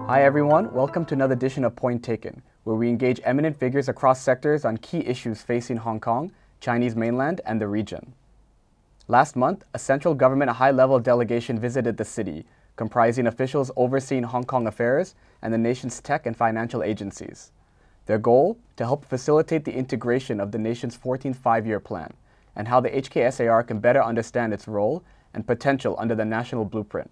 Hi everyone, welcome to another edition of Point Taken, where we engage eminent figures across sectors on key issues facing Hong Kong, Chinese mainland, and the region. Last month, a central government high-level delegation visited the city, comprising officials overseeing Hong Kong affairs and the nation's tech and financial agencies. Their goal? To help facilitate the integration of the nation's 14th five-year plan, and how the HKSAR can better understand its role and potential under the national blueprint.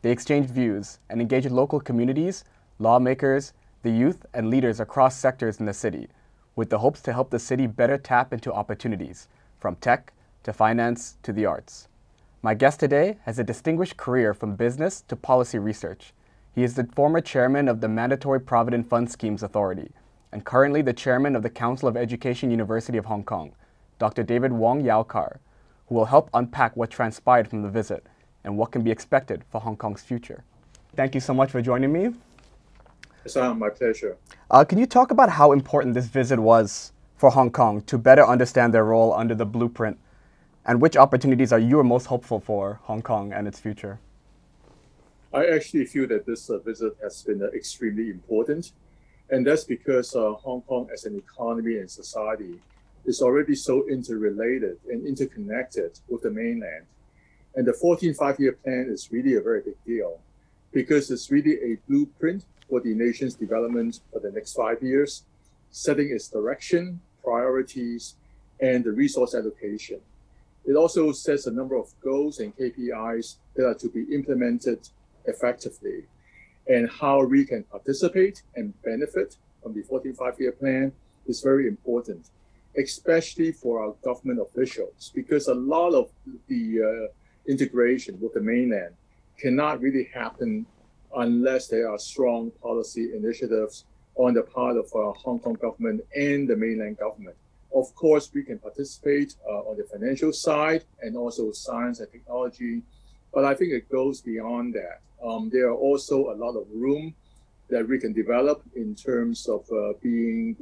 They exchanged views and engaged local communities, lawmakers, the youth, and leaders across sectors in the city, with the hopes to help the city better tap into opportunities, from tech to finance to the arts. My guest today has a distinguished career from business to policy research. He is the former chairman of the Mandatory Provident Fund Schemes Authority, and currently the chairman of the Council of Education University of Hong Kong, Dr. David Wong, who will help unpack what transpired from the visit and what can be expected for Hong Kong's future. Thank you so much for joining me. It's my pleasure. Can you talk about how important this visit was for Hong Kong to better understand their role under the blueprint, and which opportunities are you most hopeful for Hong Kong and its future? I actually feel that this visit has been extremely important, and that's because Hong Kong as an economy and society is already so interrelated and interconnected with the mainland. And the 14th five-year plan is really a very big deal because it's really a blueprint for the nation's development for the next 5 years, setting its direction, priorities, and the resource allocation. It also sets a number of goals and KPIs that are to be implemented effectively. And how we can participate and benefit from the 14th five-year plan is very important, especially for our government officials, because a lot of the integration with the mainland cannot really happen unless there are strong policy initiatives on the part of Hong Kong government and the mainland government. Of course, we can participate on the financial side and also science and technology, but I think it goes beyond that. There are also a lot of room that we can develop in terms of being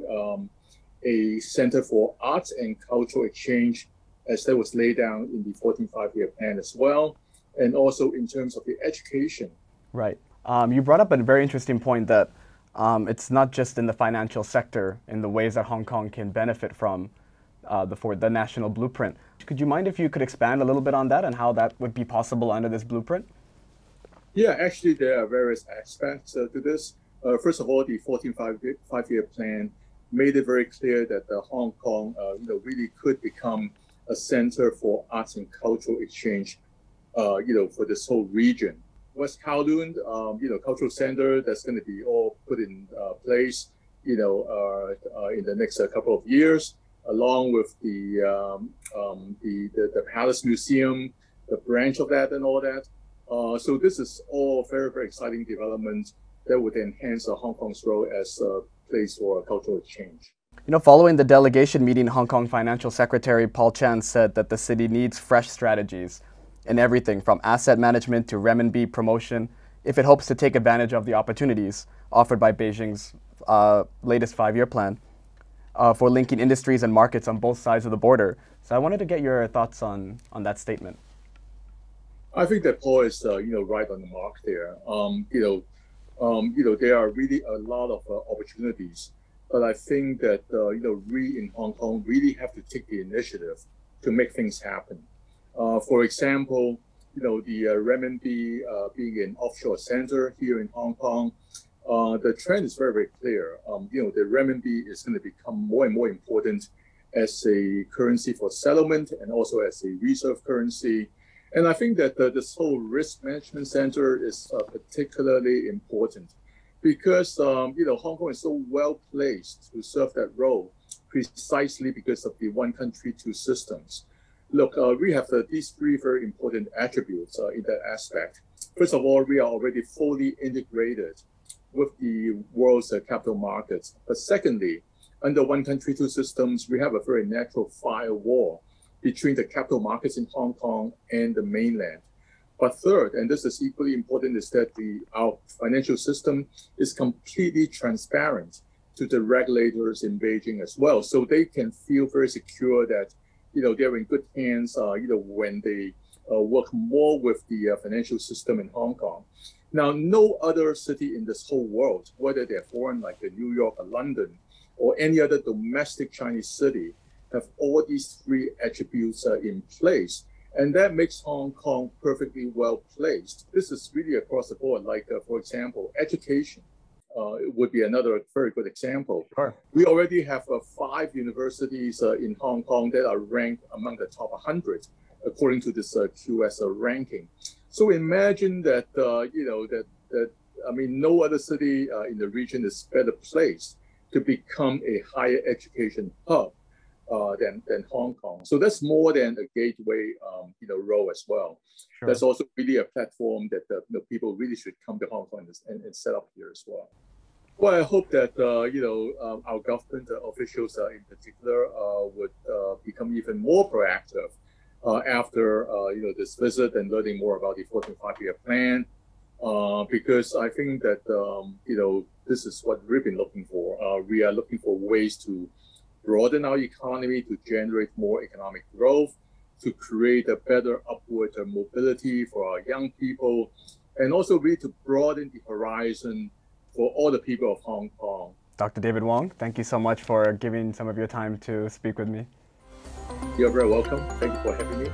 a center for arts and cultural exchange, as that was laid down in the 14th five-year plan as well, and also in terms of the education. Right. You brought up a very interesting point that it's not just in the financial sector in the ways that Hong Kong can benefit from the national blueprint. Could you mind if you could expand a little bit on that and how that would be possible under this blueprint? Yeah, actually, there are various aspects to this. First of all, the 14th five-year plan made it very clear that Hong Kong really could become a center for arts and cultural exchange, for this whole region. West Kowloon, cultural center that's going to be all put in place, in the next couple of years, along with the Palace Museum, the branch of that, and all that. So this is all very, very exciting development that would enhance Hong Kong's role as a place for cultural exchange. Following the delegation meeting, Hong Kong Financial Secretary Paul Chan said that the city needs fresh strategies in everything from asset management to renminbi promotion if it hopes to take advantage of the opportunities offered by Beijing's latest five-year plan for linking industries and markets on both sides of the border. So I wanted to get your thoughts on that statement. I think that Paul is right on the mark there. There are really a lot of opportunities. But I think that we in Hong Kong really have to take the initiative to make things happen. For example, the renminbi being an offshore center here in Hong Kong, the trend is very, very clear. The renminbi is going to become more and more important as a currency for settlement and also as a reserve currency. And I think that this whole risk management center is particularly important, because Hong Kong is so well placed to serve that role precisely because of the one country, two systems. Look, we have these three very important attributes in that aspect. First of all, we are already fully integrated with the world's capital markets. But secondly, under one country, two systems, we have a very natural firewall between the capital markets in Hong Kong and the mainland. But third, and this is equally important, is that our financial system is completely transparent to the regulators in Beijing as well. So they can feel very secure that, they're in good hands, when they work more with the financial system in Hong Kong. Now, no other city in this whole world, whether they're foreign like New York or London, or any other domestic Chinese city, have all these three attributes in place. And that makes Hong Kong perfectly well placed. This is really across the board, like, for example, education. It would be another very good example. Sure. We already have 5 universities in Hong Kong that are ranked among the top 100, according to this QSR ranking. So imagine that, no other city in the region is better placed to become a higher education hub than Hong Kong. So that's more than a gateway, role as well. Sure. That's also really a platform that people really should come to Hong Kong and set up here as well. Well, I hope that our government officials in particular would become even more proactive after this visit and learning more about the 14th Five-Year Plan, because I think that this is what we've been looking for. We are looking for ways to broaden our economy, to generate more economic growth, to create a better upward mobility for our young people, and also really to broaden the horizon for all the people of Hong Kong. Dr. David Wong, thank you so much for giving some of your time to speak with me. You're very welcome. Thank you for having me.